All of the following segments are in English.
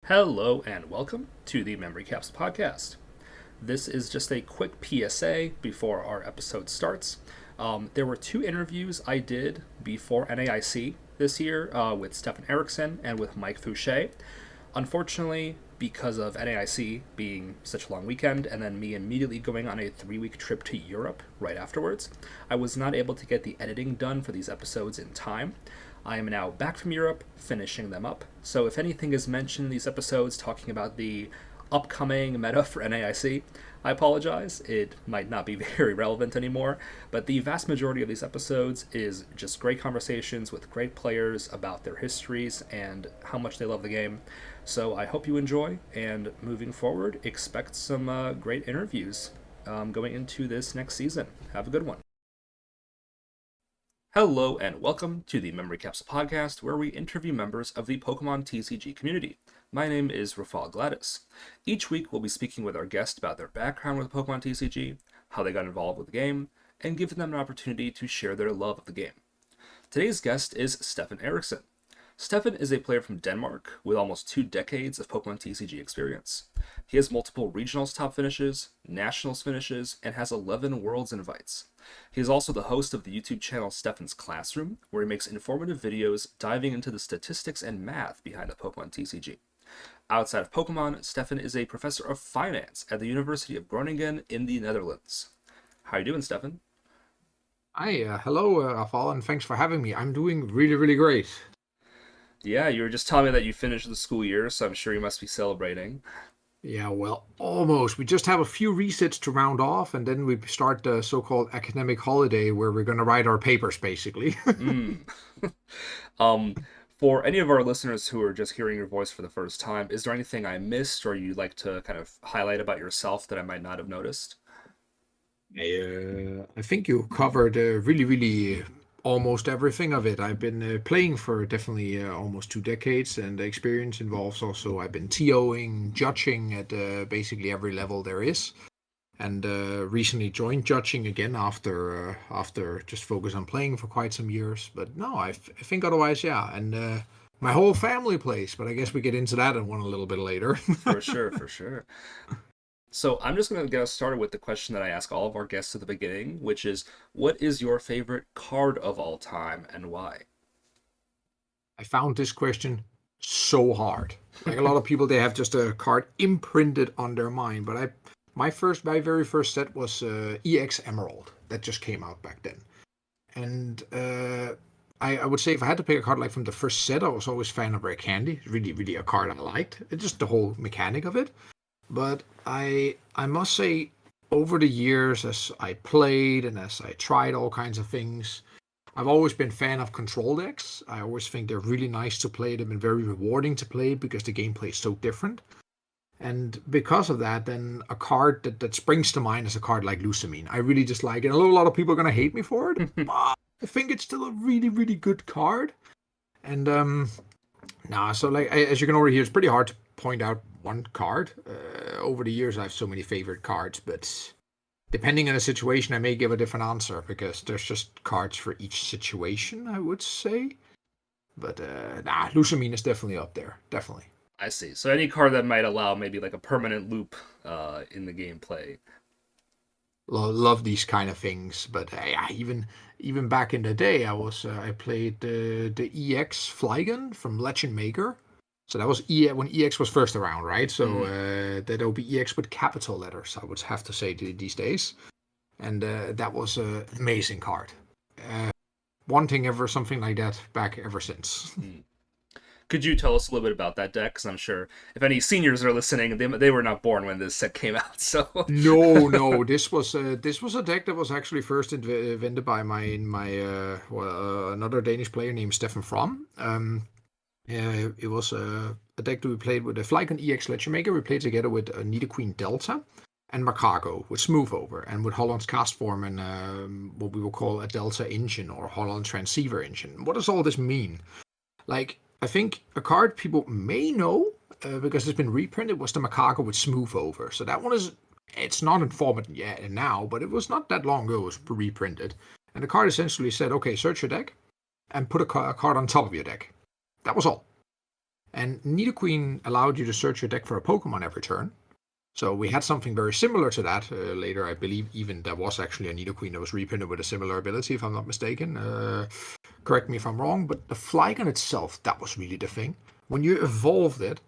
Hello and welcome to the Memory Capsule Podcast. This is just a quick PSA before our episode starts. There were two interviews I did before NAIC this year with Steffen Eriksen and with Mike Fouché. Unfortunately, because of NAIC being such a long weekend and then me immediately going on a 3-week trip to Europe right afterwards, I was not able to get the editing done for these episodes in time. I am now back from Europe, finishing them up. So if anything is mentioned in these episodes talking about the upcoming meta for NAIC, I apologize. It might not be very relevant anymore, but the vast majority of these episodes is just great conversations with great players about their histories and how much they love the game. So I hope you enjoy, and moving forward, expect some great interviews going into this next season. Have a good one. Hello and welcome to the Memory Capsule Podcast, where we interview members of the Pokemon TCG community. My name is Rafal Gladys. Each week we'll be speaking with our guest about their background with Pokemon TCG, how they got involved with the game, and giving them an opportunity to share their love of the game. Today's guest is Steffen Eriksen. Steffen is a player from Denmark with almost 2 decades of Pokemon TCG experience. He has multiple regionals top finishes, nationals finishes, and has 11 worlds invites. He is also the host of the YouTube channel Steffen's Classroom, where he makes informative videos diving into the statistics and math behind the Pokemon TCG. Outside of Pokemon, Steffen is a professor of finance at the University of Groningen in the Netherlands. How are you doing, Steffen? Hi, hello, Rafal, and thanks for having me. I'm doing really, really great. Yeah, you were just telling me that you finished the school year, so I'm sure you must be celebrating. Yeah, well, almost. We just have a few resets to round off, and then we start the so-called academic holiday where we're going to write our papers, basically. Mm. um, for any of our listeners who are just hearing your voice for the first time, is there anything I missed or you'd like to kind of highlight about yourself that I might not have noticed? I think you covered really, really almost everything of it. I've been playing for definitely almost 2 decades, and the experience involves also I've been TOing, judging at basically every level there is. And recently joined judging again after just focus on playing for quite some years. But no, I think otherwise, yeah. And my whole family plays, but I guess we get into that in one a little bit later. For sure, for sure. So I'm just going to get us started with the question that I ask all of our guests at the beginning, which is, what is your favorite card of all time and why? I found this question so hard. Like a lot of people, they have just a card imprinted on their mind. But my very first set was EX Emerald that just came out back then. And I would say if I had to pick a card like from the first set, I was always a fan of Rare Candy. Really, really a card I liked. It's just the whole mechanic of it. But I must say, over the years, as I played and as I tried all kinds of things, I've always been a fan of control decks. I always think they're really nice to play them and very rewarding to play because the gameplay is so different. And because of that, then a card that springs to mind is a card like Lucamine. I really just like it. I know a lot of people are going to hate me for it, but I think it's still a really, really good card. And so like as you can already hear, it's pretty hard to point out one card. Over the years, I have so many favorite cards, but depending on the situation, I may give a different answer because there's just cards for each situation, I would say. But Lucamine is definitely up there. Definitely. I see. So any card that might allow maybe like a permanent loop in the gameplay. Love these kind of things, but yeah, even back in the day, I played the EX Flygon from Legend Maker. So that was when EX was first around, right? So that would be EX with capital letters, I would have to say these days. And that was an amazing card. Wanting ever something like that back ever since. Could you tell us a little bit about that deck? Because I'm sure if any seniors are listening, they were not born when this set came out. So No, this was a deck that was actually first invented by another Danish player named Steffen From. It was a deck that we played with the Flygon EX Legend Maker. We played together with Nidoqueen Delta and Macago with Smooth Over and with Holland's Cast Form and what we will call a Delta engine or Holland Transceiver engine. What does all this mean? Like, I think a card people may know because it's been reprinted was the Macago with Smooth Over. So that one it's not in format yet now, but it was not that long ago it was reprinted. And the card essentially said, okay, search your deck and put a card on top of your deck. That was all. And Nidoqueen allowed you to search your deck for a Pokemon every turn. So we had something very similar to that later. I believe even there was actually a Nidoqueen that was reprinted with a similar ability, if I'm not mistaken. Correct me if I'm wrong, but the Flygon itself, that was really the thing. When you evolved it,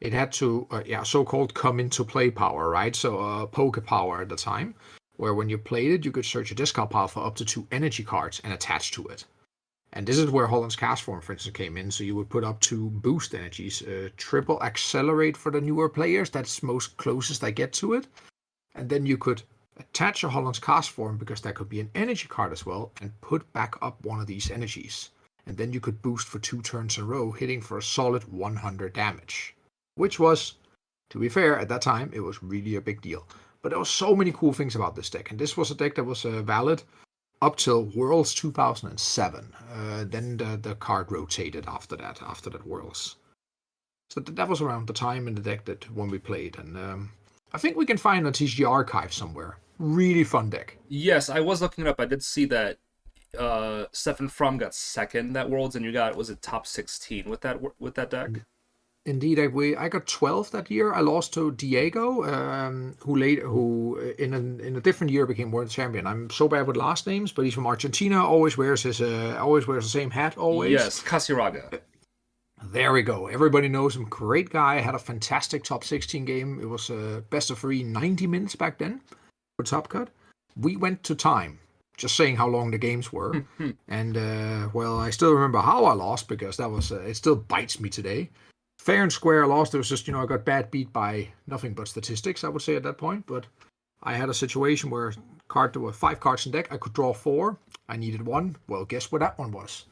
it had to, so-called come into play power, right? So Poke Power at the time, where when you played it, you could search a discard pile for up to 2 energy cards and attach to it. And this is where Holland's Cast Form, for instance, came in. So you would put up 2 boost energies, triple accelerate for the newer players. That's most closest I get to it. And then you could attach a Holland's Cast Form, because that could be an energy card as well, and put back up one of these energies. And then you could boost for 2 turns in a row, hitting for a solid 100 damage. Which was, to be fair, at that time, it was really a big deal. But there were so many cool things about this deck. And this was a deck that was valid up till Worlds 2007. Then the card rotated after that Worlds. So that was around the time in the deck that when we played. And I think we can find a TCG archive somewhere. Really fun deck. Yes, I was looking it up. I did see that Steffen From got second at Worlds, and you got, was it top 16 with that deck? Indeed, I got 12 that year. I lost to Diego, who in a different year became world champion. I'm so bad with last names, but he's from Argentina. Always wears the same hat. Always. Yes, Casiraga. There we go. Everybody knows him. Great guy. Had a fantastic top 16 game. It was best of 3, 90 minutes back then for Top Cut. We went to time. Just saying how long the games were. And I still remember how I lost, because that was it still bites me today. Fair and square loss. It was just, I got bad beat by nothing but statistics, I would say, at that point. But I had a situation where there were 5 cards in deck. I could draw 4. I needed 1. Well, guess what that one was?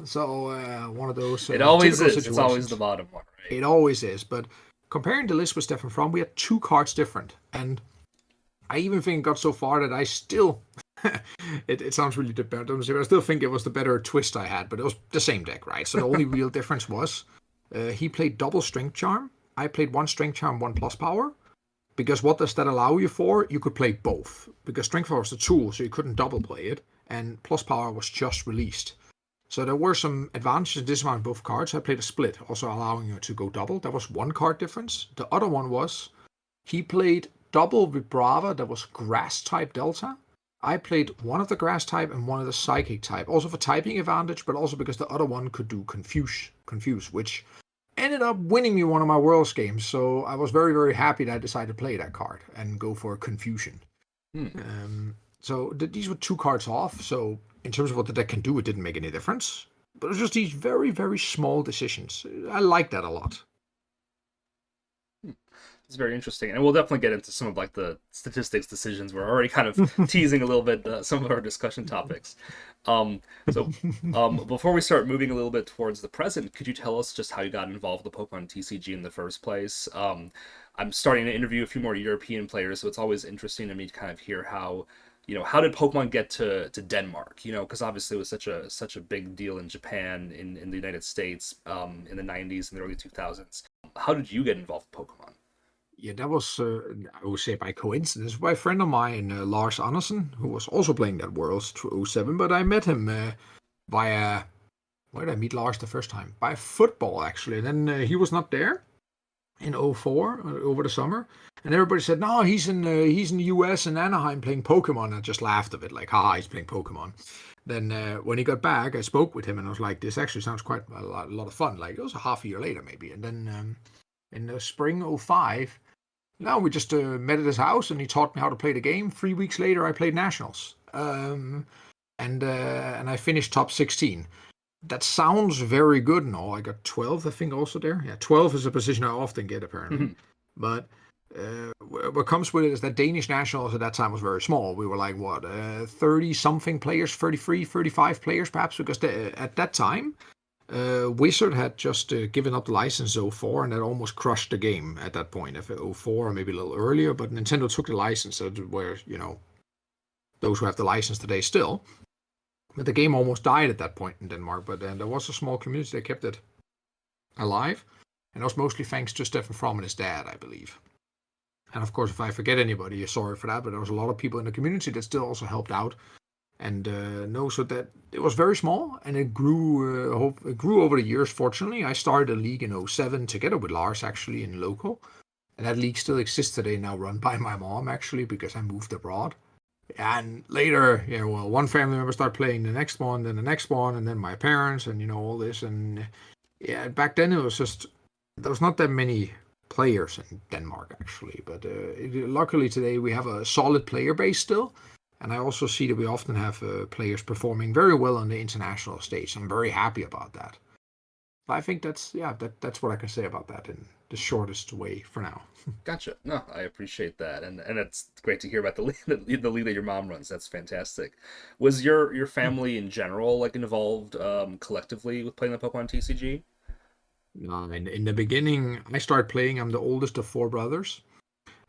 So one of those. It always is. Situations. It's always the bottom one, right? It always is. But comparing the list with Steffen From, we had 2 cards different. And I even think it got so far that I still... it sounds really bad. I still think it was the better twist I had, but it was the same deck, right? So the only real difference was... he played double Strength Charm. I played 1 Strength Charm, 1 Plus Power. Because what does that allow you for? You could play both. Because Strength Power was the tool, so you couldn't double play it. And Plus Power was just released. So there were some advantages and disadvantages of both cards. I played a split, also allowing you to go double. That was 1 card difference. The other one was, he played double with Brava. That was Grass type Delta. I played 1 of the Grass type and 1 of the Psychic type. Also for typing advantage, but also because the other one could do Confuse, which... ended up winning me one of my Worlds games, so I was very, very happy that I decided to play that card and go for Confusion. So these were 2 cards off, so in terms of what the deck can do, it didn't make any difference. But it was just these very, very small decisions. I like that a lot. It's very interesting, and we'll definitely get into some of like the statistics decisions. We're already kind of teasing a little bit some of our discussion topics. Before we start moving a little bit towards the present, could you tell us just how you got involved with the Pokemon TCG in the first place? I'm starting to interview a few more European players, so it's always interesting to me to kind of hear how did Pokemon get to Denmark? Because obviously it was such a big deal in Japan, in the United States, in the 90s and the early 2000s. How did you get involved with Pokemon? Yeah, that was, I would say by coincidence, by a friend of mine, Lars Andersen, who was also playing that Worlds 2007, but I met him via, where did I meet Lars the first time? By football, actually. And then he was not there in 2004, over the summer. And everybody said, no, he's in the US in Anaheim playing Pokemon. I just laughed of it, like, haha, he's playing Pokemon. Then when he got back, I spoke with him and I was like, this actually sounds quite a lot of fun. Like, it was a half a year later, maybe. And then in the spring 2005, no, we just met at his house and he taught me how to play the game. 3 weeks later, I played Nationals. And I finished top 16. That sounds very good and all. I got 12, I think, also there. Yeah, 12 is a position I often get, apparently. But what comes with it is that Danish Nationals at that time was very small. We were like, 30-something players, 33, 35 players perhaps, because at that time, Wizard had just given up the license 04, and that almost crushed the game at that point. If 04 or maybe a little earlier, but Nintendo took the license, where those who have the license today still. But the game almost died at that point in Denmark. But there was a small community that kept it alive, and that was mostly thanks to Steffen From and his dad, I believe. And of course, if I forget anybody, sorry for that. But there was a lot of people in the community that still also helped out. And no, so that it was very small, and it grew. It grew over the years. Fortunately, I started a league in '07 together with Lars, actually, in local, and that league still exists today. Now run by my mom, actually, because I moved abroad. And later, well, one family member started playing the next one, then the next one, and then my parents, and all this. And yeah, back then it was just there was not that many players in Denmark, actually. But luckily today we have a solid player base still. And I also see that we often have players performing very well on the international stage. I'm very happy about that. I think that's what I can say about that in the shortest way for now. Gotcha. No, I appreciate that, and it's great to hear about the league, the league that your mom runs. That's fantastic. Was your family in general like involved collectively with playing the Pokemon TCG? In the beginning, I started playing. I'm the oldest of four brothers.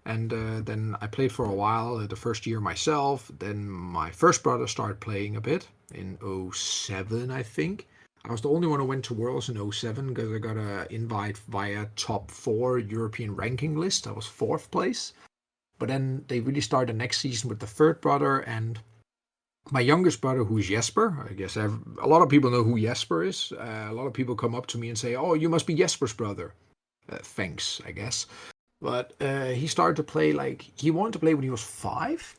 And then I played for a while, the first year myself. Then my first brother started playing a bit in '07, I think. I was the only one who went to Worlds in '07 because I got an invite via top 4 European ranking list. I was 4th place. But then they really started the next season with the third brother and my youngest brother, who is Jesper. I guess a lot of people know who Jesper is. A lot of people come up to me and say, "Oh, you must be Jesper's brother." Thanks, I guess. But he started to play he wanted to play when he was 5.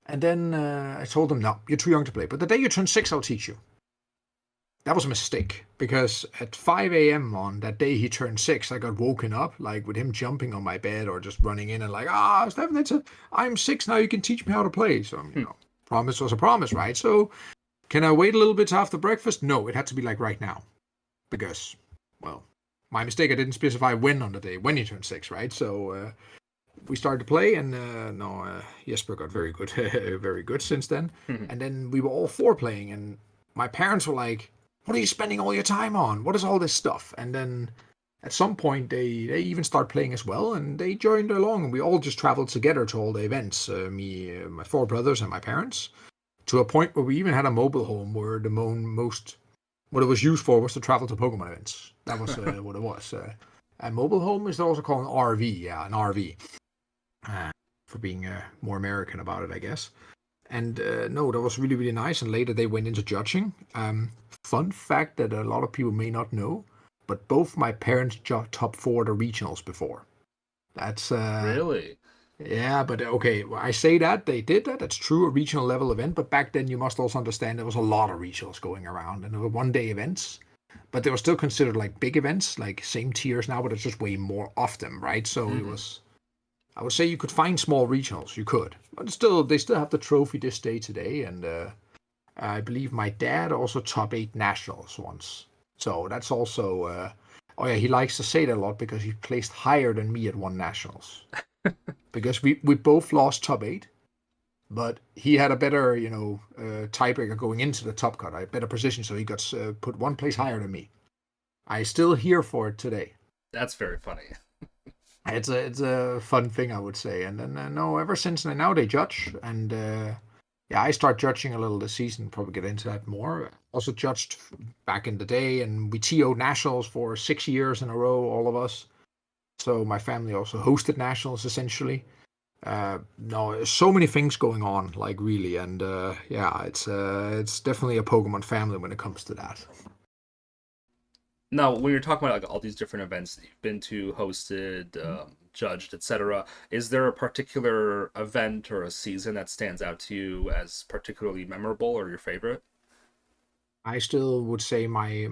And then I told him, no, you're too young to play. But the day you turn 6, I'll teach you. That was a mistake because at 5 a.m. on that day he turned 6, I got woken up with him jumping on my bed or just running in and Steffen, I'm 6 now, you can teach me how to play. So, promise was a promise, right? So can I wait a little bit after breakfast? No, it had to be right now because, well, my mistake, I didn't specify when on the day, when he turned 6, right? So we started to play, and Jesper got very good, very good since then. And then we were all 4 playing, and my parents were like, what are you spending all your time on? What is all this stuff? And then at some point, they even start playing as well, and they joined along, and we all just traveled together to all the events, me, my 4 brothers, and my parents, to a point where we even had a mobile home where the most... What it was used for was to travel to Pokemon events. That was what it was. A mobile home is also called an RV. Yeah, an RV. For being more American about it, I guess. And no, that was really, really nice. And later they went into judging. Fun fact that a lot of people may not know, but both my parents top 4 the regionals before. That's Really? Yeah, but okay, I say that they did that. That's true, a regional level event. But back then, you must also understand there was a lot of regionals going around, and there were one-day events, but they were still considered big events, same tiers now, but it's just way more of them, right? So it was. I would say you could find small regionals, you could, but still, they still have the trophy this day today, and I believe my dad also top 8 nationals once. So that's also. Oh yeah, he likes to say that a lot because he placed higher than me at one nationals. Because we both lost top 8, but he had a better, tiebreaker going into the top cut, a better position, so he got put 1 place higher than me. I still here for it today. That's very funny. It's a fun thing, I would say. And then no, ever since then, now they judge, and I start judging a little this season. Probably get into that more. Also judged back in the day, and we TO'd nationals for 6 years in a row, all of us. So my family also hosted nationals essentially. No, so many things going on, really, and it's definitely a Pokemon family when it comes to that. Now, when you're talking about all these different events that you've been to, hosted, judged, etc., is there a particular event or a season that stands out to you as particularly memorable or your favorite? I still would say my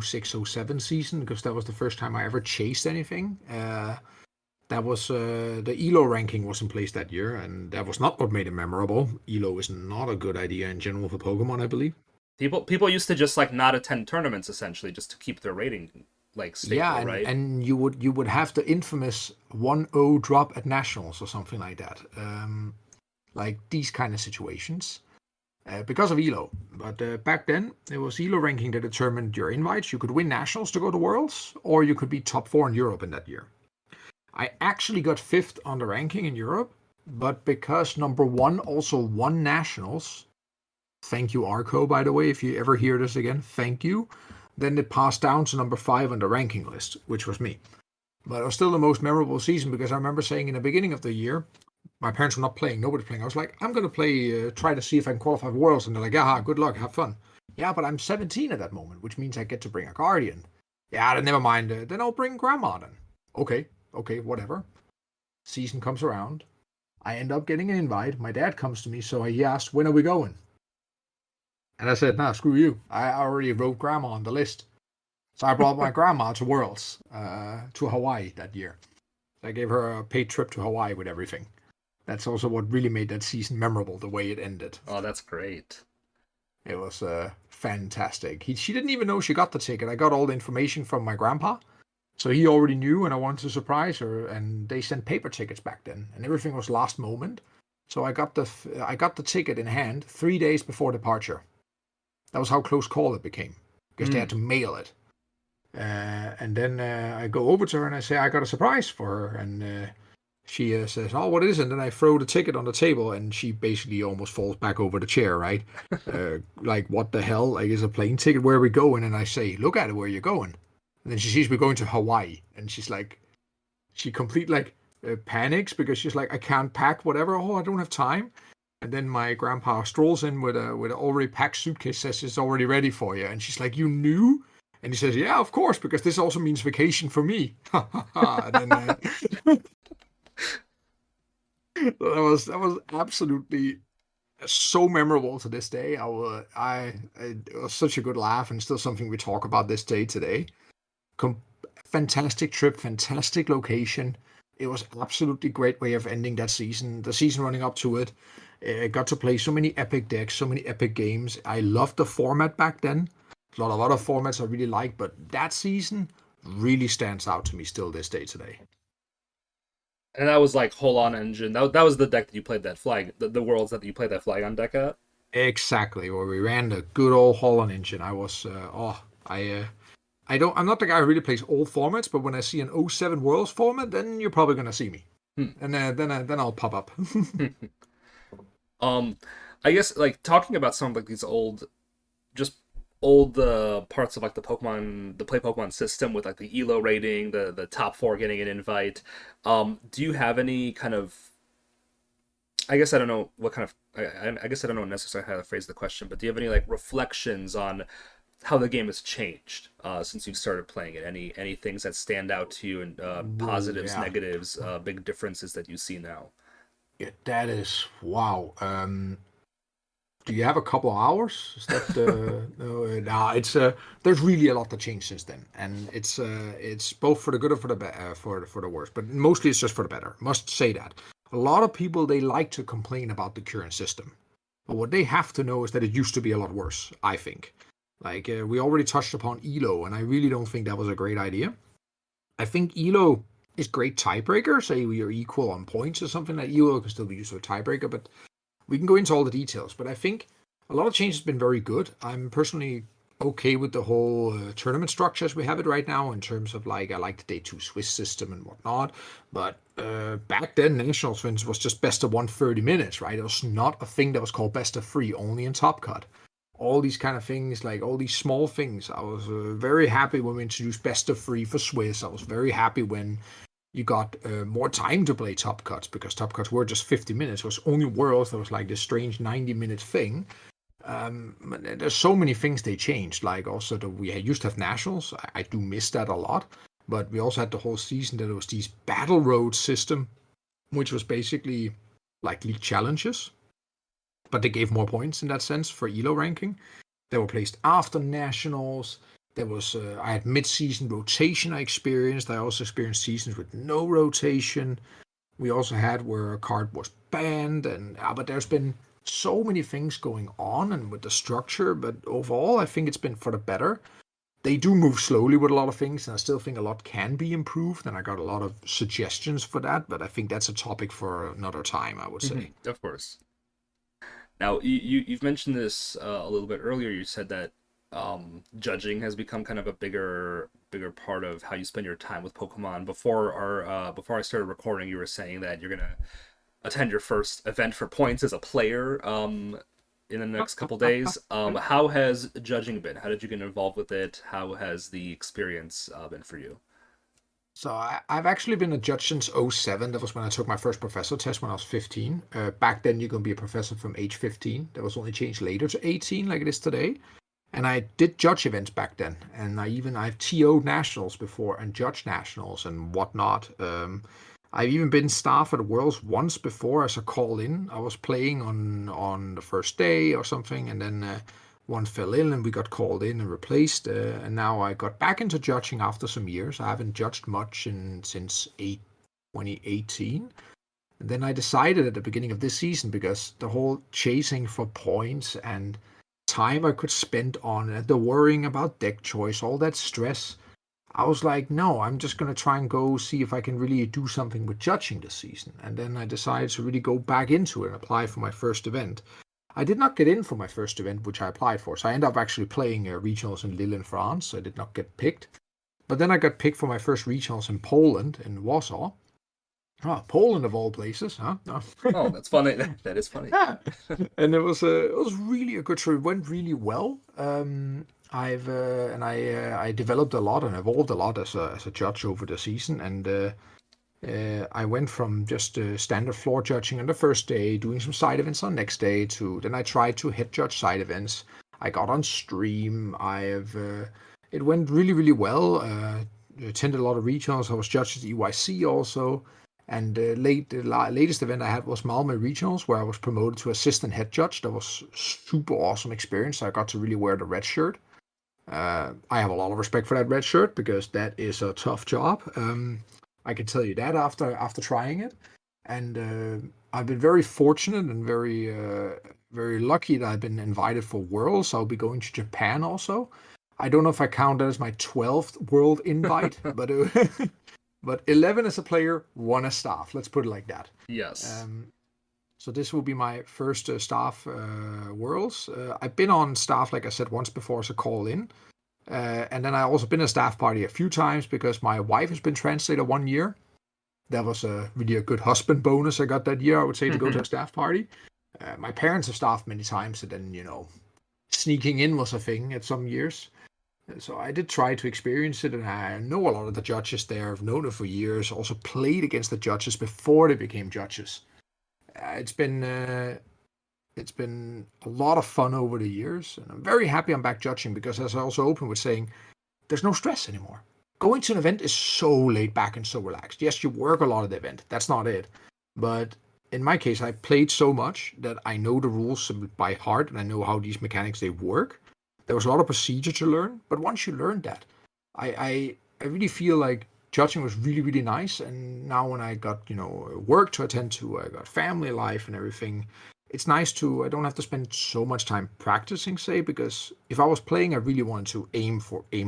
'06, '07 season, because that was the first time I ever chased anything. That was the ELO ranking was in place that year, and that was not what made it memorable. ELO is not a good idea in general for Pokemon, I believe. People used to just not attend tournaments essentially just to keep their rating stable, Yeah, right? and you would have the infamous 1-0 drop at nationals or something like that. These kind of situations. Because of ELO. But back then, it was ELO ranking that determined your invites. You could win nationals to go to Worlds, or you could be top 4 in Europe in that year. I actually got 5th on the ranking in Europe, but because number 1 also won nationals, thank you Arco, by the way, if you ever hear this again, thank you, then it passed down to number 5 on the ranking list, which was me. But it was still the most memorable season because I remember saying in the beginning of the year, My parents were not playing. Nobody playing. I was like, I'm gonna play, try to see if I can qualify for Worlds, and they're like, yeah, good luck, have fun. Yeah, but I'm 17 at that moment, which means I get to bring a guardian. Yeah, then never mind. Then I'll bring grandma then. Okay, okay, whatever. Season comes around. I end up getting an invite. My dad comes to me, so he asked, when are we going? And I said, nah, screw you. I already wrote grandma on the list. So I brought my grandma to Worlds, to Hawaii that year. I gave her a paid trip to Hawaii with everything. That's also what really made that season memorable, the way it ended. Oh, that's great. It was fantastic. She didn't even know she got the ticket. I got all the information from my grandpa. So he already knew, and I wanted to surprise her. And they sent paper tickets back then, and everything was last moment. So I got the ticket in hand 3 days before departure. That was how close call it became, because they had Mm. to mail it. And then I go over to her and I say I got a surprise for her, and she says, "Oh, what is it?" And then I throw the ticket on the table, and she basically almost falls back over the chair, right? Like, what the hell? Like, is a plane ticket? Where are we going? And I say, "Look at it, where you're going." And then she sees we're going to Hawaii, and she's like, she complete like panics because she's like, "I can't pack whatever. Oh, I don't have time." And then my grandpa strolls in with a already packed suitcase, says it's already ready for you. And she's like, "You knew?" And he says, "Yeah, of course, because this also means vacation for me." And then that was absolutely so memorable to this day. It was such a good laugh, and still something we talk about this day today. Com- Fantastic trip, fantastic location. It was absolutely great way of ending that season. The season running up to it, I got to play so many epic decks, so many epic games. I loved the format back then. A lot of other formats I really like, but that season really stands out to me still this day today. And that was like Hold On Engine. That was the deck that you played that flag, the worlds that you played that flag on deck at. Exactly, where we ran the good old Holland engine. I was, I'm not the guy who really plays old formats, but when I see an '07 Worlds format, then you're probably gonna see me, Hmm. and then I'll pop up. um, I guess like talking about some of like these just old parts of like the play Pokemon system with like the Elo rating, the top four getting an invite. Do you have any kind of I guess I don't know what kind of I guess I don't know necessarily how to phrase the question, but do you have any like reflections on how the game has changed since you started playing it? Any things that stand out to you and Whoa, positives, yeah. negatives, big differences that you see now? Yeah, that is wow. Do you have a couple of hours? Is that no? Nah, it's there's really a lot that changed since then, and it's both for the good and for the worse, but mostly it's just for the better. Must say that. A lot of people they like to complain about the current system, but what they have to know is that it used to be a lot worse. I think, like we already touched upon Elo, and I really don't think that was a great idea. I think Elo is great tiebreaker. Say we are equal on points or something. Like Elo can still be used as a tiebreaker, but we can go into all the details. But I think a lot of change has been very good. I'm personally okay with the whole tournament structure as we have it right now in terms of like I like the day two Swiss system and whatnot. But back then, nationals for instance was just best of 130 minutes, right? It was not a thing that was called best of three, only in Top Cut. All these kind of things, like all these small things. I was very happy when we introduced best of three for Swiss. I was very happy when you got more time to play top cuts because top cuts were just 50 minutes. It was only Worlds that was like this strange 90-minute thing. There's so many things they changed. Like also that we used to have nationals. I do miss that a lot. But we also had the whole season that it was these battle road system, which was basically like league challenges, but they gave more points in that sense for Elo ranking. They were placed after nationals. There was I had mid-season rotation I experienced. I also experienced seasons with no rotation. We also had where a card was banned, and but there's been so many things going on and with the structure. But overall, I think it's been for the better. They do move slowly with a lot of things, and I still think a lot can be improved. And I got a lot of suggestions for that, but I think that's a topic for another time. I would say. Of course. Now you've mentioned this a little bit earlier. You said that judging has become kind of a bigger part of how you spend your time with Pokemon. Before I started recording, you were saying that you're gonna attend your first event for points as a player in the next couple days. How has judging been? How did you get involved with it? How has the experience been for you? So I've actually been a judge since '07. That was when I took my first professor test when I was 15. Back then, you can be a professor from age 15. That was only changed later to 18, like it is today. And I did judge events back then, and I've TO'd nationals before and judged nationals and whatnot. I've even been staff at Worlds once before as a call-in. I was playing on the first day or something, and then one fell in, and we got called in and replaced. And now I got back into judging after some years. I haven't judged much since 2018. And then I decided at the beginning of this season, because the whole chasing for points and time I could spend on it, the worrying about deck choice, all that stress, I was like, no, I'm just going to try and go see if I can really do something with judging this season. And then I decided to really go back into it and apply for my first event. I did not get in for my first event, which I applied for. So I ended up actually playing regionals in Lille in France. I did not get picked. But then I got picked for my first regionals in Poland, in Warsaw. Ah, Poland of all places, huh? No. Oh, that's funny. That is funny. Yeah. And it was really a good trip. It went really well. I developed a lot and evolved a lot as a judge over the season. And I went from just standard floor judging on the first day, doing some side events on the next day, to then I tried to head judge side events. I got on stream. It went really, really well. Attended a lot of regionals. I was judged at EYC also. And the latest event I had was Malmö Regionals, where I was promoted to assistant head judge. That was super awesome experience. I got to really wear the red shirt. I have a lot of respect for that red shirt because that is a tough job. I can tell you that after trying it. And I've been very fortunate and very lucky that I've been invited for Worlds. I'll be going to Japan also. I don't know if I count that as my 12th world invite, but 11 as a player, 1 as staff. Let's put it like that. Yes. So this will be my first staff Worlds. I've been on staff, like I said, once before as a call-in. And then I also been a staff party a few times because my wife has been translator 1 year. That was really a good husband bonus I got that year, I would say, to go to a staff party. My parents have staffed many times, and then, sneaking in was a thing at some years. So I did try to experience it, and I know a lot of the judges there. I've known them for years. Also played against the judges before they became judges. It's been a lot of fun over the years, and I'm very happy I'm back judging because, as I also opened with saying, there's no stress anymore. Going to an event is so laid back and so relaxed. Yes, you work a lot at the event. That's not it. But in my case, I played so much that I know the rules by heart, and I know how these mechanics, they work. There was a lot of procedure to learn, but once you learned that, I really feel like judging was really, really nice. And now when I got, work to attend to, I got family life and everything, it's nice I don't have to spend so much time practicing, say, because if I was playing, I really wanted to aim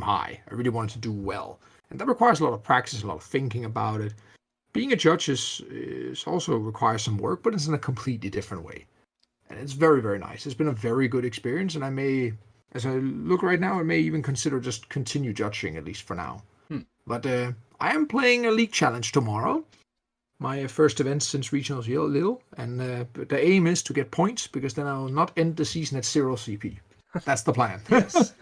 high. I really wanted to do well. And that requires a lot of practice, a lot of thinking about it. Being a judge is also requires some work, but it's in a completely different way. And it's very, very nice. It's been a very good experience, and as I look right now, I may even consider just continue judging, at least for now. But I am playing a league challenge tomorrow. My first event since regionals Lille. And the aim is to get points, because then I will not end the season at 0 CP. That's the plan. Yes.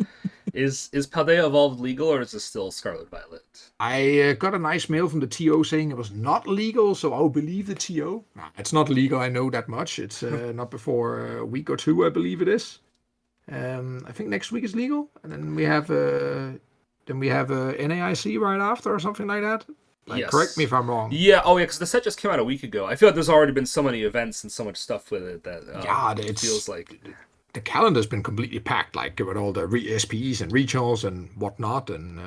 Is Paldea Evolved legal, or is it still Scarlet Violet? I got a nice mail from the TO saying it was not legal, so I'll believe the TO. Nah, it's not legal, I know that much. It's not before a week or two, I believe it is. I think next week is legal, and then we have NAIC right after or something like that. Yes. Correct me if I'm wrong. Yeah. Oh, yeah. Because the set just came out a week ago. I feel like there's already been so many events and so much stuff with it that it feels like the calendar's been completely packed, like with all the SPs and regionals and whatnot, and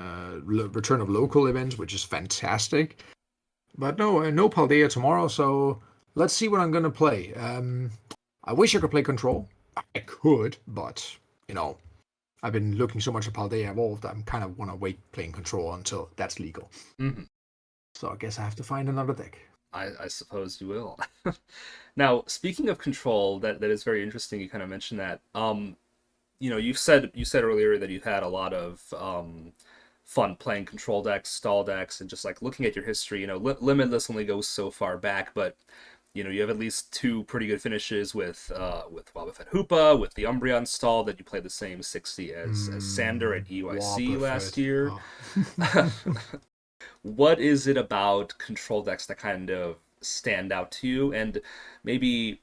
return of local events, which is fantastic. But no Paldea tomorrow, so let's see what I'm gonna play. I wish I could play Control. I could, but I've been looking so much at Paldea Evolved, I kind of want to wait playing Control until that's legal. Mm-hmm. So I guess I have to find another deck. I suppose you will. Now, speaking of Control, that is very interesting. You kind of mentioned that. You said earlier that you've had a lot of fun playing Control decks, stall decks, and just like looking at your history. Limitless only goes so far back, but you have at least 2 pretty good finishes with Wobbuffet Hoopa, with the Umbreon stall that you played the same 60 as Sander at EYC last year. Oh. what is it about control decks that kind of stand out to you? And maybe,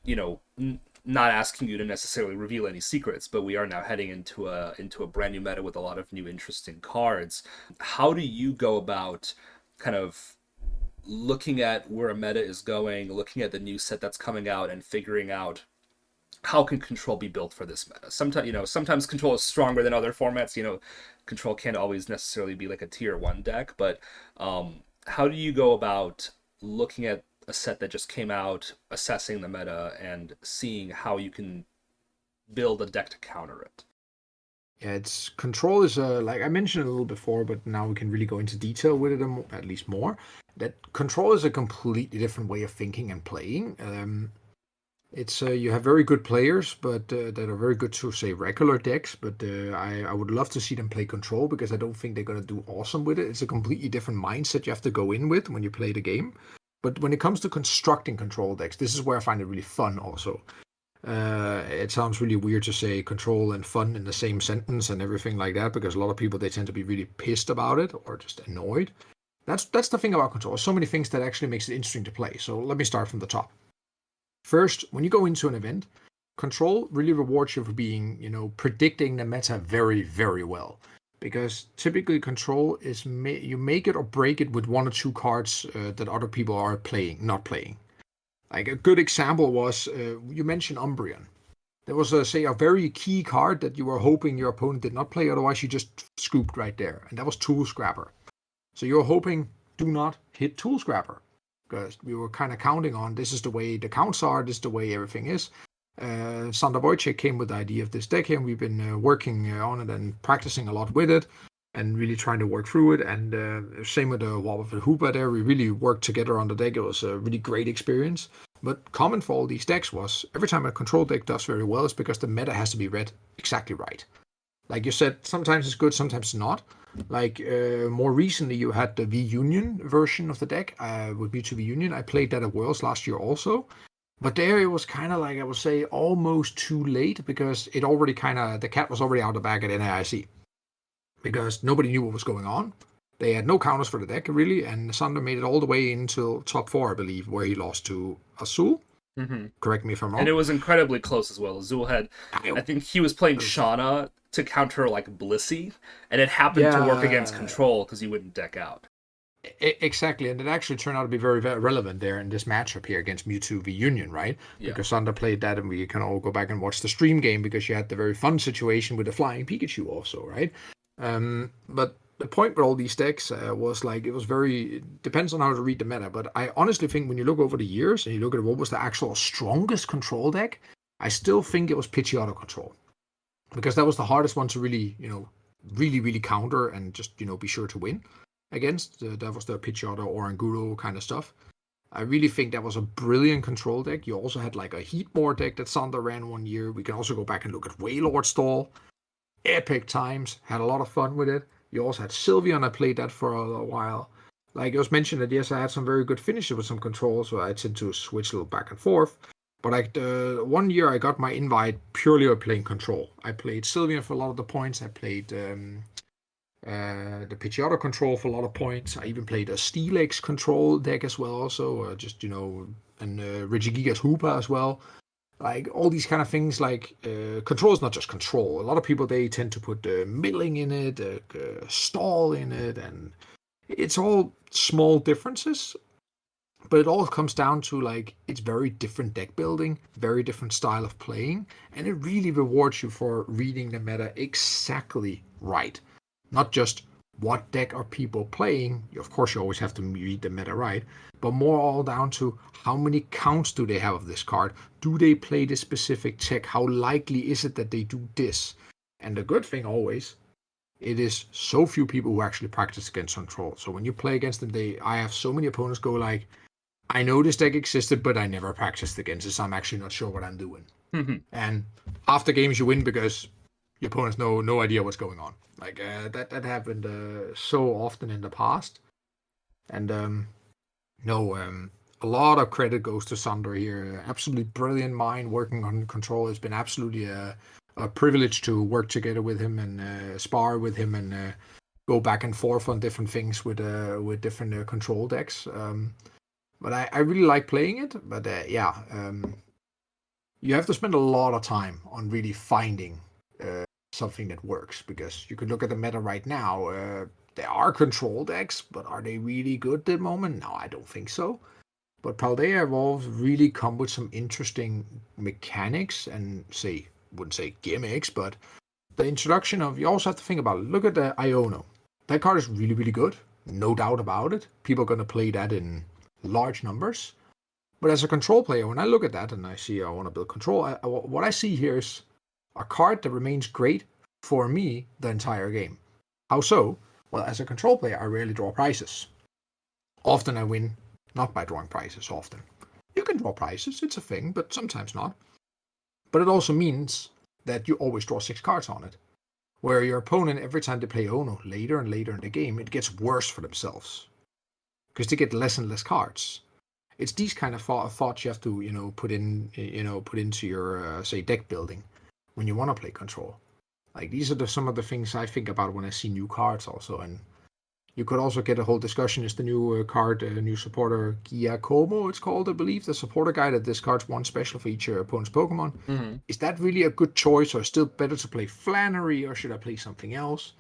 not asking you to necessarily reveal any secrets, but we are now heading into a brand new meta with a lot of new interesting cards. How do you go about kind of looking at where a meta is going, looking at the new set that's coming out, and figuring out how can control be built for this meta? Sometimes control is stronger than other formats. Control can't always necessarily be like a tier one deck, but how do you go about looking at a set that just came out, assessing the meta, and seeing how you can build a deck to counter it? Yeah, it's control is like I mentioned a little before, but now we can really go into detail with it at least more. That control is a completely different way of thinking and playing. It's you have very good players, but that are very good to say regular decks. But I would love to see them play control because I don't think they're gonna do awesome with it. It's a completely different mindset you have to go in with when you play the game. But when it comes to constructing control decks, this is where I find it really fun. Also, it sounds really weird to say control and fun in the same sentence and everything like that because a lot of people they tend to be really pissed about it or just annoyed. That's the thing about control. There's so many things that actually makes it interesting to play. So let me start from the top. First, when you go into an event, control really rewards you for being, predicting the meta very, very well. Because typically control is you make it or break it with one or two cards that other people are playing, not playing. Like a good example was you mentioned Umbreon. There was a very key card that you were hoping your opponent did not play, otherwise you just scooped right there, and that was Tool Scrapper. So you were hoping do not hit Tool Scrapper because we were kind of counting on this is the way the counts are, this is the way everything is. Sander Wojcik came with the idea of this deck here, and we've been working on it and practicing a lot with it and really trying to work through it. And same with the Wobbuffet Hoopa there. We really worked together on the deck. It was a really great experience. But common for all these decks was every time a control deck does very well, it's because the meta has to be read exactly right. Like you said, sometimes it's good, sometimes not. Like more recently, you had the V-Union version of the deck with Mewtwo V-Union. I played that at Worlds last year also. But there it was kind of like, I would say, almost too late because it already the cat was already out of the bag at NAIC. Because nobody knew what was going on. They had no counters for the deck, really, and Sander made it all the way into top 4, I believe, where he lost to Azul. Mm-hmm. Correct me if I'm wrong. And it was incredibly close as well. Azul I think he was playing Shauna to counter like Blissey, and it happened to work against Control because you wouldn't deck out. Exactly, and it actually turned out to be very, very relevant there in this matchup here against Mewtwo v Union, right? Yeah. Because Sander played that, and we can all go back and watch the stream game because you had the very fun situation with the flying Pikachu also, right? But the point with all these decks was like it was depends on how to read the meta. But I honestly think when you look over the years and you look at what was the actual strongest control deck, I still think it was Pidgeotto Control because that was the hardest one to really, really, really counter and just be sure to win against. That was the Pidgeotto or Angulo kind of stuff. I really think that was a brilliant control deck. You also had like a Heatmore deck that Sander ran one year. We can also go back and look at Wailord Stall. Epic times, had a lot of fun with it. You also had Sylveon, I played that for a while. Like it was mentioned that yes, I had some very good finishes with some controls, so I tend to switch a little back and forth. But like the 1 year I got my invite purely by playing control. I played Sylveon for a lot of the points. I played the Pidgeotto control for a lot of points. I even played a Steelix control deck as well also, and Regigigas Hoopa as well. Like all these kind of things, like control is not just control. A lot of people they tend to put milling in it, stall in it, and it's all small differences. But it all comes down to like it's very different deck building, very different style of playing, and it really rewards you for reading the meta exactly right. Not just what deck are people playing. Of course, you always have to read the meta right, but more all down to how many counts do they have of this card? Do they play this specific tech? How likely is it that they do this? And the good thing always, it is so few people who actually practice against control. So when you play against them, I have so many opponents go like, I know this deck existed, but I never practiced against it, so I'm actually not sure what I'm doing. Mm-hmm. And half the games you win because your opponents no idea what's going on. Like that happened so often in the past. And a lot of credit goes to Sander here. Absolutely brilliant mind working on control. It's been absolutely a privilege to work together with him and spar with him and go back and forth on different things with different control decks. But I really like playing it. But you have to spend a lot of time on really finding something that works, because you could look at the meta right now. There are control decks, but are they really good at the moment? No, I don't think so. But Paldea Evolved really come with some interesting mechanics and wouldn't say gimmicks, but the introduction of, you also have to think about it. Look at the Iono. That card is really, really good. No doubt about it. People are going to play that in large numbers. But as a control player, when I look at that and I see I want to build control, what I see here is a card that remains great for me the entire game. How so? Well, as a control player, I rarely draw prizes. Often I win, not by drawing prizes, often. You can draw prizes, it's a thing, but sometimes not. But it also means that you always draw 6 cards on it. Where your opponent, every time they play Ono, later and later in the game, it gets worse for themselves. Because they get less and less cards. It's these kind of thoughts you have to, put into your, say, deck building when you want to play control. Like, these are some of the things I think about when I see new cards also. And you could also get a whole discussion. Is the new card, new supporter, Giacomo, it's called, I believe, the supporter guy that discards 1 special for each opponent's Pokemon. Mm-hmm. Is that really a good choice, or still better to play Flannery, or should I play something else?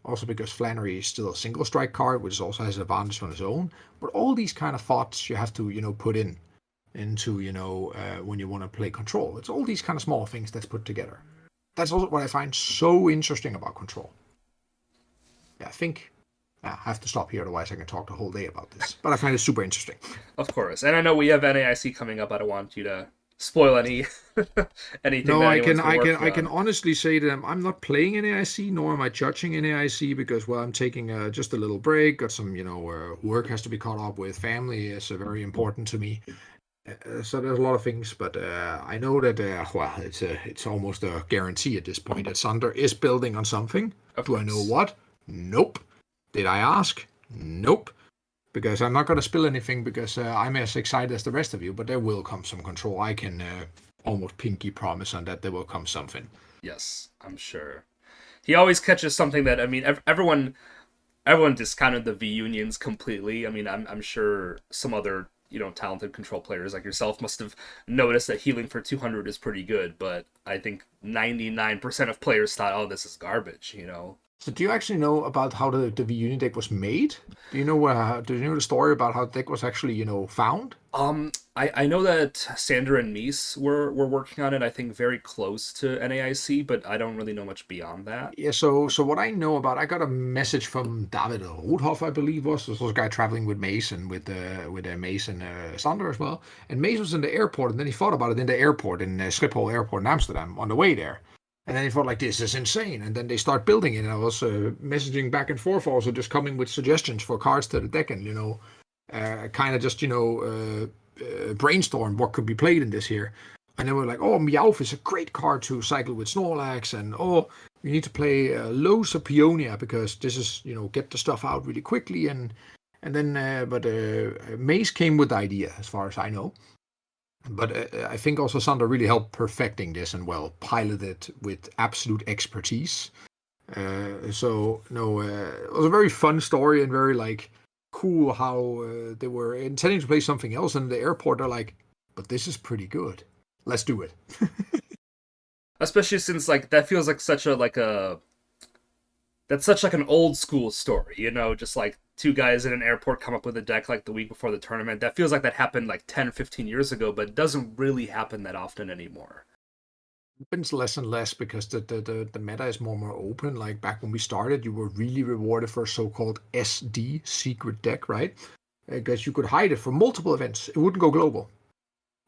Also because Flannery is still a single strike card, which also has an advantage on its own. But all these kind of thoughts you have to, put into, when you want to play control. It's all these kind of small things that's put together. That's also what I find so interesting about control. Yeah, I think I have to stop here, otherwise I can talk the whole day about this. But I find it super interesting. Of course. And I know we have NAIC coming up. I don't want you to spoil anything. No, that I can honestly say that I'm not playing NAIC, nor am I judging NAIC, because, well, I'm taking just a little break. Got some, work has to be caught up with. Family is very important to me. So there's a lot of things, but I know that it's almost a guarantee at this point that Sander is building on something. Do I know what? Nope. Did I ask? Nope. Because I'm not going to spill anything, because I'm as excited as the rest of you, but there will come some control. I can almost pinky promise on that there will come something. Yes, I'm sure. He always catches something that, I mean, everyone discounted the V unions completely. I mean, I'm sure some other, talented control players like yourself must have noticed that healing for 200 is pretty good, but I think 99% of players thought, oh, this is garbage, So do you actually know about how the V Union deck was made? Do you know the story about how the deck was actually, found? I know that Sander and Mies were working on it, I think very close to NAIC, but I don't really know much beyond that. Yeah, so what I know about, I got a message from David Roodhoff, I believe was. This was a guy traveling with Mace and with Mace and Sander as well. And Mace was in the airport, and then he thought about it in the airport, in Schiphol Airport in Amsterdam, on the way there. And then he thought, like, this is insane. And then they start building it. And I was messaging back and forth, also just coming with suggestions for cards to the deck, and, kind of just, brainstorm what could be played in this here. And then we're like, oh, Meowth is a great card to cycle with Snorlax. And, oh, you need to play Losa Peonia, because this is, get the stuff out really quickly. And then, Mace came with the idea, as far as I know. But I think also Sander really helped perfecting this and, well, piloted with absolute expertise. It was a very fun story and very, like, cool how they were intending to play something else. And in the airport, they're like, but this is pretty good. Let's do it. Especially since, like, that feels like that's such like an old school story, just like 2 guys in an airport come up with a deck like the week before the tournament. That feels like that happened like 10, 15 years ago, but it doesn't really happen that often anymore. It happens less and less because the meta is more and more open. Like back when we started, you were really rewarded for a so-called SD, secret deck, right? Because you could hide it for multiple events. It wouldn't go global.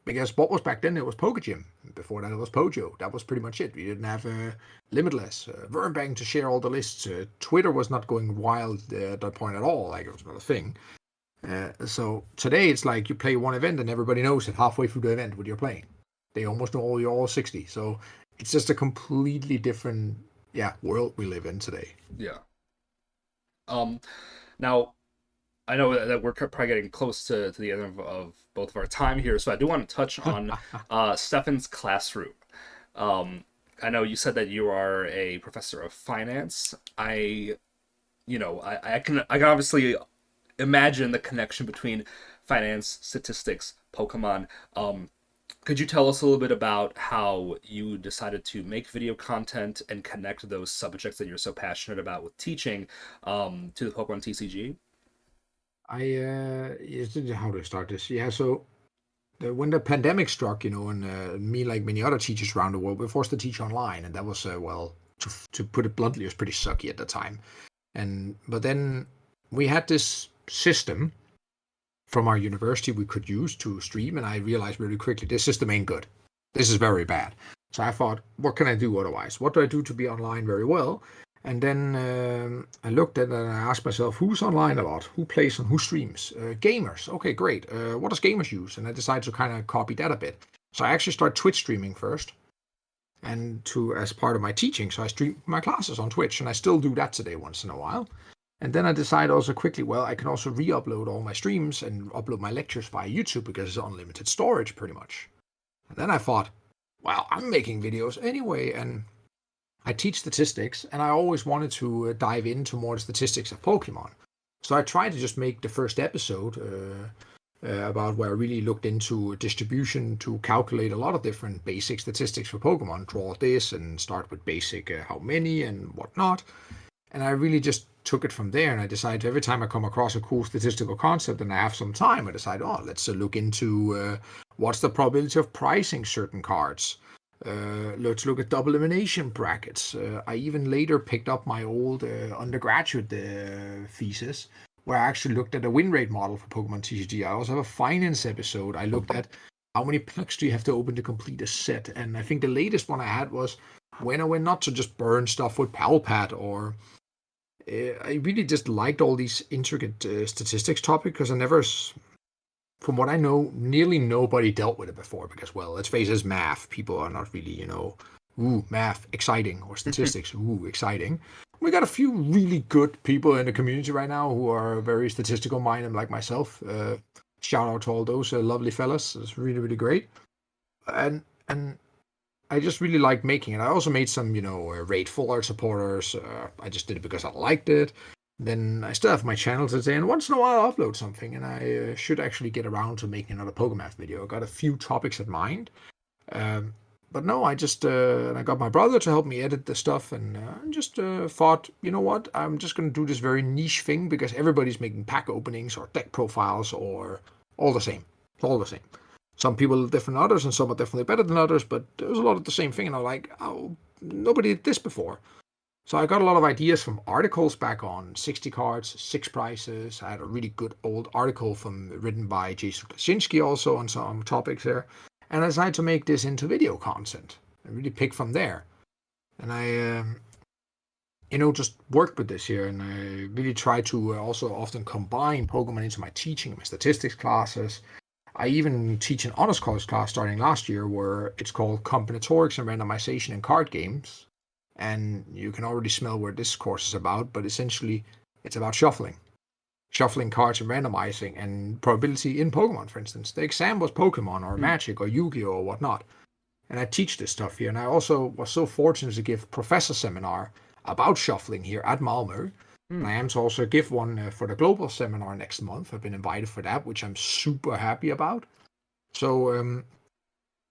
Because what was back then, it was Pokegym. Before that, it was Pojo. That was pretty much it. We didn't have Limitless, Wormbang to share all the lists. Twitter was not going wild at that point at all. Like, it was not a thing. So today, it's like you play one event and everybody knows it halfway through the event what you're playing. They almost know all 60. So it's just a completely different, world we live in today. Yeah. Now, I know that we're probably getting close to the end of both of our time here, so I do want to touch on Steffen's classroom. I know you said that you are a professor of finance. I I can obviously imagine the connection between finance, statistics, Pokemon. Could you tell us a little bit about how you decided to make video content and connect those subjects that you're so passionate about with teaching to the Pokemon TCG? How do I start this? Yeah, so when the pandemic struck, and me, like many other teachers around the world, were forced to teach online, and that was, well, to put it bluntly, it was pretty sucky at the time. But then we had this system from our university we could use to stream, and I realized really quickly this system ain't good. This is very bad. So I thought, what can I do otherwise? What do I do to be online very well? And then I looked at it and I asked myself, who's online a lot? Who plays and who streams? Gamers. Okay, great. What does gamers use? And I decided to kind of copy that a bit. So I actually started Twitch streaming first, and as part of my teaching. So I stream my classes on Twitch, and I still do that today once in a while. And then I decided also quickly, well, I can also re-upload all my streams and upload my lectures via YouTube because it's unlimited storage pretty much. And then I thought, well, I'm making videos anyway, and I teach statistics, and I always wanted to dive into more the statistics of Pokemon. So I tried to just make the first episode about where I really looked into distribution to calculate a lot of different basic statistics for Pokemon, draw this and start with basic how many and whatnot. And I really just took it from there, and I decided every time I come across a cool statistical concept and I have some time, I decide, let's look into what's the probability of pricing certain cards. Let's look at double elimination brackets. I even later picked up my old undergraduate thesis, where I actually looked at a win rate model for Pokemon TCG. I also have a finance episode. I looked at how many packs do you have to open to complete a set, and I think the latest one I had was when I went not to just burn stuff with Palpat or I really just liked all these intricate statistics topic because I never, from what I know, nearly nobody dealt with it before because, well, let's face it, it's math. People are not really, ooh, math, exciting, or statistics, ooh, exciting. We got a few really good people in the community right now who are very statistical minded like myself. Shout out to all those lovely fellas. It's really, really great. And I just really like making it. I also made some, Raid Full Art supporters. I just did it because I liked it. Then I still have my channel today, and once in a while I upload something, and I should actually get around to making another Pokemath video. I got a few topics in mind. But no, I just, I got my brother to help me edit the stuff, and just thought, you know what, I'm just going to do this very niche thing because everybody's making pack openings or deck profiles or all the same. It's all the same. Some people are different than others, and some are definitely better than others, but there's a lot of the same thing, and I'm like, oh, nobody did this before. So I got a lot of ideas from articles back on 60 cards, 6 prices. I had a really good old article written by Jason Klaczynski also on some topics there. And I decided to make this into video content. I really picked from there. And I, just worked with this here, and I really try to also often combine Pokemon into my teaching, my statistics classes. I even teach an honors college class starting last year where it's called Combinatorics and Randomization in Card Games. And you can already smell where this course is about, but essentially it's about shuffling. Shuffling cards and randomizing and probability in Pokemon, for instance. The exam was Pokemon or Magic or Yu-Gi-Oh! Or whatnot. And I teach this stuff here. And I also was so fortunate to give professor seminar about shuffling here at Malmö. And I am to also give one for the global seminar next month. I've been invited for that, which I'm super happy about. So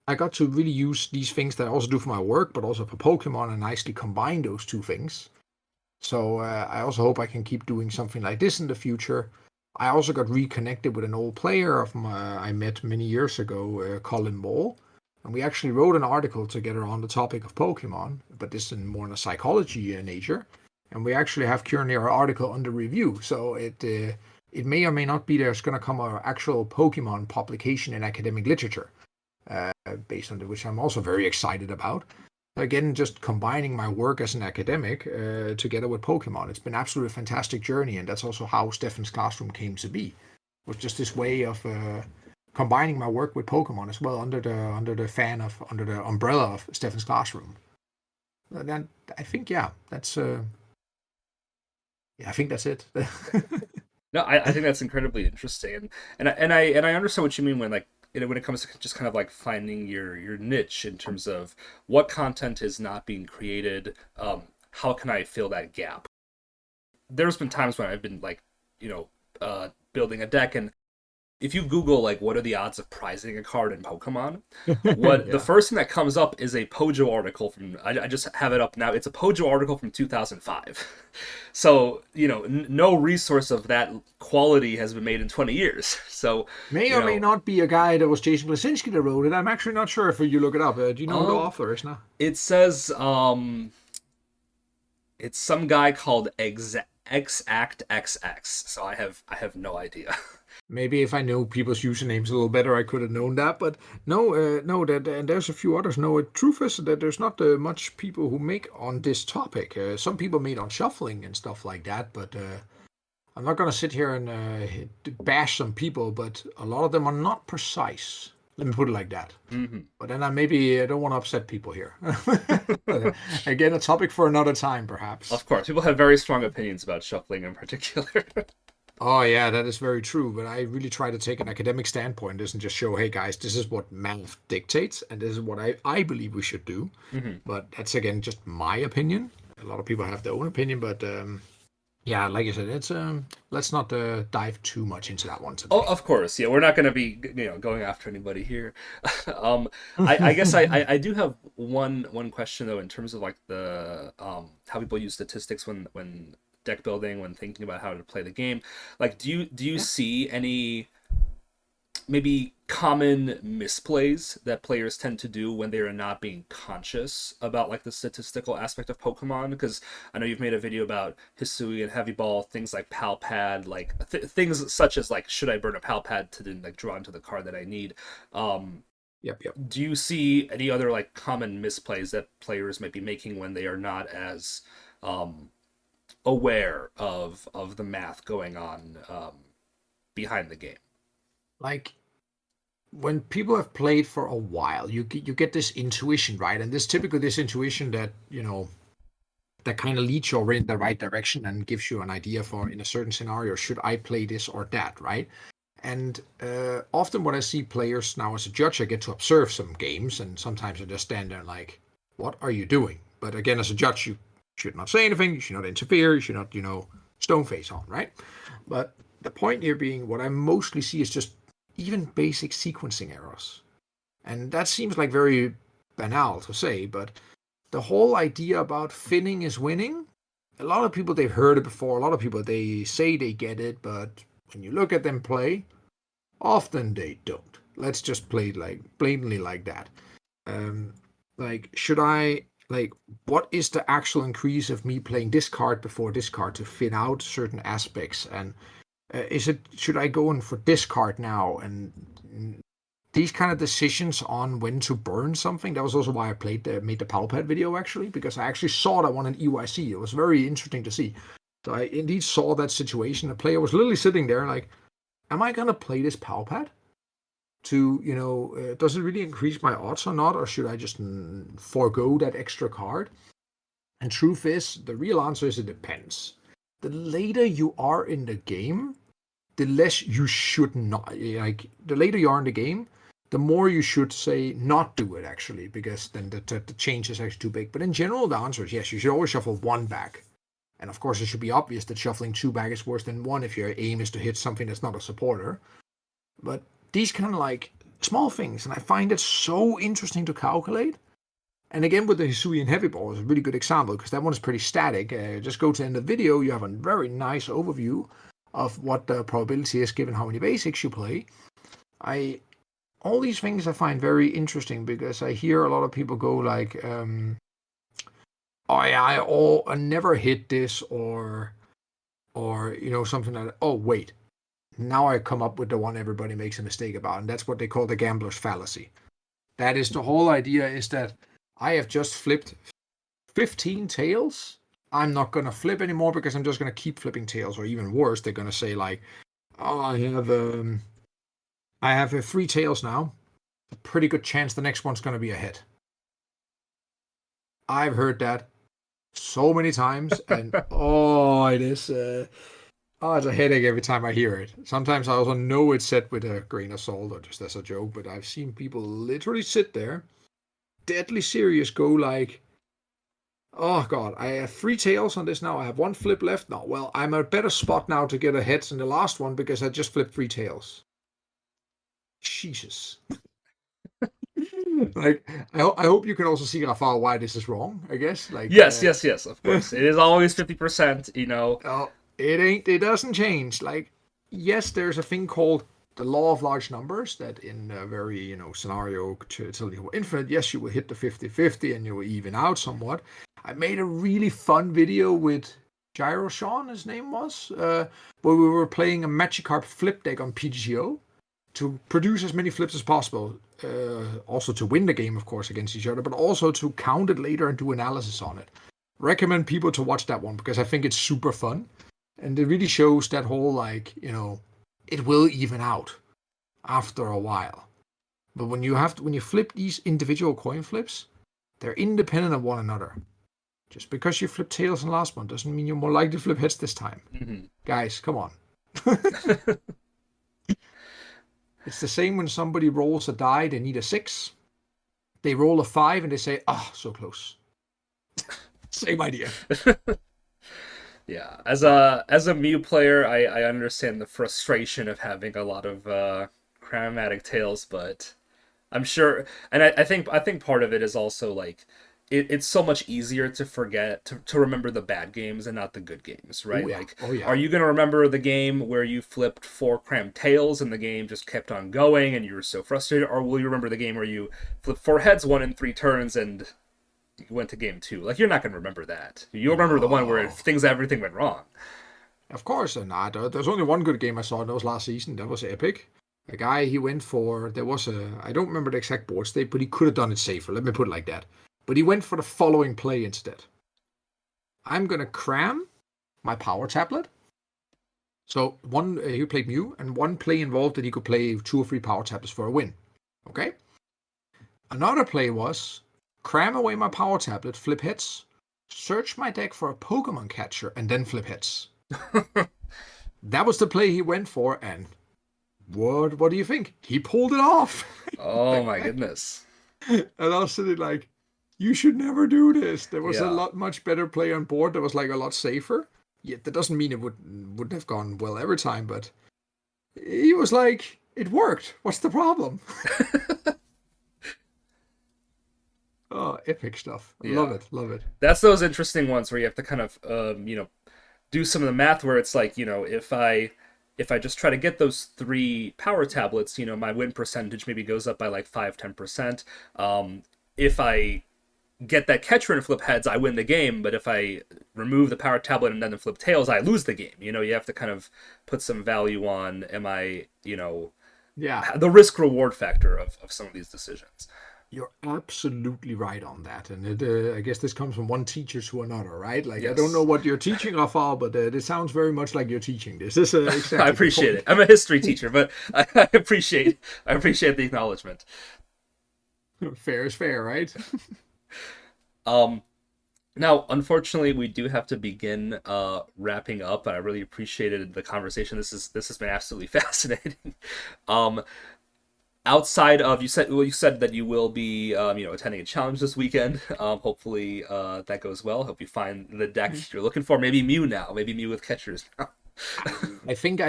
I got to really use these things that I also do for my work, but also for Pokemon, and nicely combine those two things. So I also hope I can keep doing something like this in the future. I also got reconnected with an old player I met many years ago, Colin Ball. And we actually wrote an article together on the topic of Pokemon, but this in more in a psychology nature. And we actually have currently our article under review. So it may or may not be there's going to come an actual Pokemon publication in academic literature, based on which I'm also very excited about. Again, just combining my work as an academic together with Pokemon. It's been absolutely a fantastic journey, and that's also how Steffen's Classroom came to be. It was just this way of combining my work with Pokemon as well under the umbrella of Steffen's Classroom. And I think that's I think that's it. No, I think that's incredibly interesting, and I understand what you mean when when it comes to just kind of like finding your niche in terms of what content is not being created, how can I fill that gap? there's been times when I've been like, you know, building a deck, and if you Google like what are the odds of prizing a card in Pokemon, what the Yeah. first thing that comes up is a Pojo article from I just have it up now. It's a Pojo article from 2005. So no resource of that quality has been made in 20 years. So May you or may know, not be a guy that was Jason Blasinski that wrote it. I'm actually not sure if you look it up. Do you know who the um, author is now? it says it's some guy called Exact XX. So I have no idea. Maybe if I know people's usernames a little better, I could have known that. But no, no, that and there's a few others. No, truth is that there's not much people who make on this topic. Some people made on shuffling and stuff like that, but I'm not gonna sit here and bash some people. But a lot of them are not precise. Let me put it like that. Hmm. But then I don't want to upset people here. Again, a topic for another time, perhaps. Of course, people have very strong opinions about shuffling in particular. Oh yeah, that is very true. But I really try to take an academic standpoint, doesn't just show, hey guys, this is what math dictates, and this is what I believe we should do. Hmm. But that's again just my opinion. A lot of people have their own opinion, but yeah, like I said, it's let's not dive too much into that one Oh, today. of course, yeah. We're not going to be, going after anybody here. I guess I do have one question though, in terms of like the how people use statistics when deck building, when thinking about how to play the game. Like, do you Yeah. see any maybe common misplays that players tend to do when they are not being conscious about like the statistical aspect of Pokemon? Because I know you've made a video about Hisui and Heavy Ball, things like Pal Pad, like things such as like should I burn a Pal Pad to then like draw into the card that I need. Um, Yep. Yep. do you see any other like common misplays that players might be making when they are not as um, aware of the math going on behind the game? Like when people have played for a while, you get this intuition, right? And this typically this intuition that that kind of leads you already in the right direction and gives you an idea for in a certain scenario, should I play this or that, right? And often when I see players now as a judge, I get to observe some games, and sometimes I just stand there like, what are you doing? But again, as a judge, you should not say anything, you should not interfere, you should not, stone face on, right? But the point here being, what I mostly see is just even basic sequencing errors. And that seems like very banal to say, but the whole idea about finning is winning, a lot of people they've heard it before, a lot of people they say they get it, but when you look at them play, often they don't. Let's just play it like blatantly like that. Um, like, should I like what is the actual increase of me playing this card before this card to fin out certain aspects? And is it should I go in for this card now? And these kind of decisions on when to burn something. That was also why I made the Palpad video actually, because I actually saw that one in EYC. It was very interesting to see. So I indeed saw that situation. The player was literally sitting there like, am I gonna play this Palpad? To does it really increase my odds or not, or should I just forego that extra card? And truth is, the real answer is it depends. The later you are in the game, the less you should not like. The later you are in the game, the more you should say not do it actually, because then the change is actually too big. But in general, the answer is yes. You should always shuffle one back, and of course, it should be obvious that shuffling two back is worse than one if your aim is to hit something that's not a supporter. But these kind of like small things, and I find it so interesting to calculate. And again, with the Hisui and Heavy Ball is a really good example because that one is pretty static. Just go to the end of the video, you have a very nice overview of what the probability is given how many basics you play. I all these things I find very interesting because I hear a lot of people go like, "Oh yeah, I never hit this," or something like that. Oh wait, now I come up with the one everybody makes a mistake about, and that's what they call the gambler's fallacy. That is the whole idea is that I have just flipped 15 tails. I'm not going to flip anymore because I'm just going to keep flipping tails. Or even worse, they're going to say like, oh, I have 3 tails now. A pretty good chance the next one's going to be a hit. I've heard that so many times, and it is. It's a headache every time I hear it. Sometimes I also know it's said with a grain of salt or just as a joke, but I've seen people literally sit there, deadly serious, go like, Oh god, I have 3 tails on this now. I have 1 flip left now. Well, I'm at a better spot now to get a heads in the last one because I just flipped 3 tails. Jesus. Like, I hope you can also see, Rafal, why this is wrong, I guess. Like, Yes, of course. It is always 50%, you know. oh, it doesn't change. Like, yes, there's a thing called the law of large numbers that in a very, scenario till you infinite, yes, you will hit the 50-50 and you will even out somewhat. I made a really fun video with Gyro Sean, his name was, where we were playing a Magikarp flip deck on PGO to produce as many flips as possible. Also to win the game, of course, against each other, but also to count it later and do analysis on it. Recommend people to watch that one because I think it's super fun. And it really shows that whole, like, it will even out after a while. But when you flip these individual coin flips, they're independent of one another. Just because you flip tails in the last one doesn't mean you're more likely to flip heads this time. Mm-hmm. Guys, come on. It's the same when somebody rolls a die, they need a 6. They roll a 5 and they say, so close. Same idea. Yeah, as a Mew player, I understand the frustration of having a lot of chromatic tails, but I'm sure, and I think part of it is also like it's so much easier to forget to remember the bad games and not the good games, right? Oh yeah. Like, Oh yeah. are you gonna remember the game where you flipped 4 crammed tails and the game just kept on going and you were so frustrated, or will you remember the game where you flipped 4 heads, 1 in 3 turns, and you went to game 2? Like, you're not gonna remember that. You'll remember the one where No. everything went wrong. Of course, and there's only one good game I saw. That was last season. That was epic. A guy he went for. There was I don't remember the exact board state, but he could have done it safer. Let me put it like that. But he went for the following play instead. I'm gonna cram my power tablet. So one he played Mew, and one play involved that he could play 2 or 3 power tablets for a win. Okay. Another play was cram away my power tablet, flip heads, search my deck for a Pokemon catcher, and then flip heads. That was the play he went for, and what do you think? He pulled it off. Oh my goodness. And I was sitting like, you should never do this. There was a Yeah. much better play on board that was like a lot safer. Yet that doesn't mean it wouldn't have gone well every time, but he was like, it worked. What's the problem? Oh, epic stuff. Love Yeah. it. Love it. That's those interesting ones where you have to kind of do some of the math where it's like, if I just try to get those 3 power tablets, my win percentage maybe goes up by like 5-10%. If I get that catcher and flip heads, I win the game. But if I remove the power tablet and then flip tails, I lose the game. You have to kind of put some value on, Yeah. the risk reward factor of some of these decisions. You're absolutely right on that, and I guess this comes from one teacher to another, right? Like I don't know Yes. what you're teaching, Rafal, but this sounds very much like you're teaching this. This is I exactly the appreciate point. it. I'm a history teacher, but I appreciate the acknowledgement. Fair is fair, right? Um, Now, unfortunately, we do have to begin wrapping up. I really appreciated the conversation. This has been absolutely fascinating. Um, Outside of you said that you will be attending a challenge this weekend. Hopefully that goes well. Hope you find the deck you're looking for. Maybe Mew now. Maybe Mew with catchers now. I think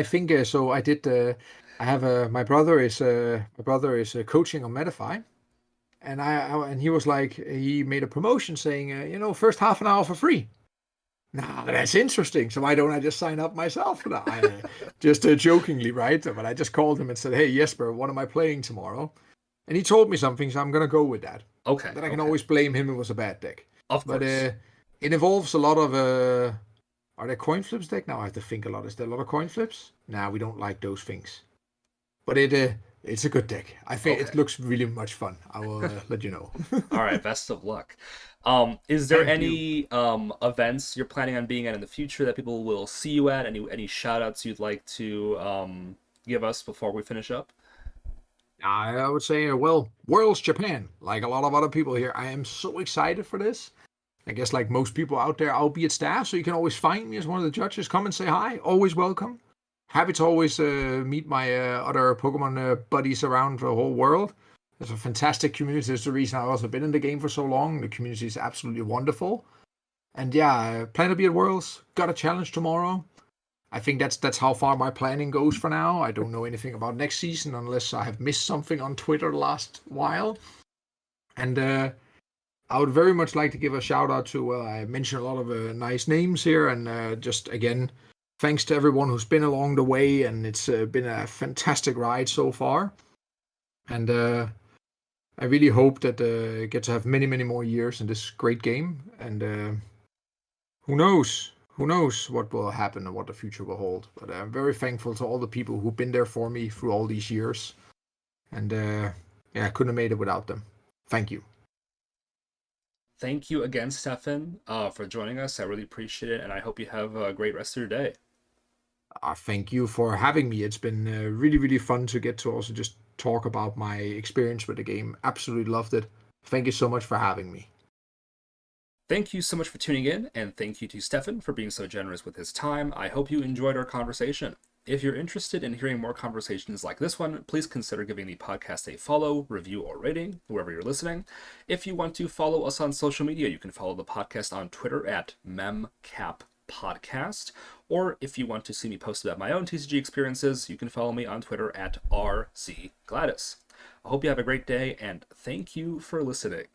so. I did. I have my brother is coaching on Medify, and and he was like he made a promotion saying first half an hour for free. Nah, that's interesting. So why don't I just sign up myself for that? Just jokingly, right? But I just called him and said, "Hey Jesper, what am I playing tomorrow?" And he told me something, so I'm gonna go with that. Okay, Then I can okay, always blame him. It was a bad deck, of but course. it involves a lot of. Are there coin flips deck now? I have to think a lot. Is there a lot of coin flips? Nah, we don't like those things. But it's a good deck. I think Okay. it looks really much fun. I will let you know. All right. Best of luck. Is there Thank you. any events you're planning on being at in the future that people will see you at? Any shout outs you'd like to give us before we finish up? I would say, well, Worlds Japan. Like a lot of other people here, I am so excited for this. I guess, like most people out there, I'll be at staff, so you can always find me as one of the judges. Come and say hi. Always welcome. Happy to always meet my other Pokemon buddies around the whole world. There's a fantastic community. There's the reason I've also been in the game for so long. The community is absolutely wonderful. And yeah, plan to be at Worlds. Got a challenge tomorrow. I think that's how far my planning goes for now. I don't know anything about next season unless I have missed something on Twitter the last while. And I would very much like to give a shout out to, well, I mentioned a lot of nice names here, and just again, thanks to everyone who's been along the way, and it's been a fantastic ride so far. And I really hope that I get to have many, many more years in this great game. And who knows? Who knows what will happen and what the future will hold? But I'm very thankful to all the people who've been there for me through all these years. And yeah, I couldn't have made it without them. Thank you. Thank you again, Steffen, for joining us. I really appreciate it, and I hope you have a great rest of your day. Thank you for having me. It's been really, really fun to get to also just talk about my experience with the game. Absolutely loved it. Thank you so much for having me. Thank you so much for tuning in, and thank you to Steffen for being so generous with his time. I hope you enjoyed our conversation. If you're interested in hearing more conversations like this one, please consider giving the podcast a follow, review, or rating, wherever you're listening. If you want to follow us on social media, you can follow the podcast on Twitter at memcappodcast. Or if you want to see me post about my own TCG experiences, you can follow me on Twitter at RCGladys. I hope you have a great day, and thank you for listening.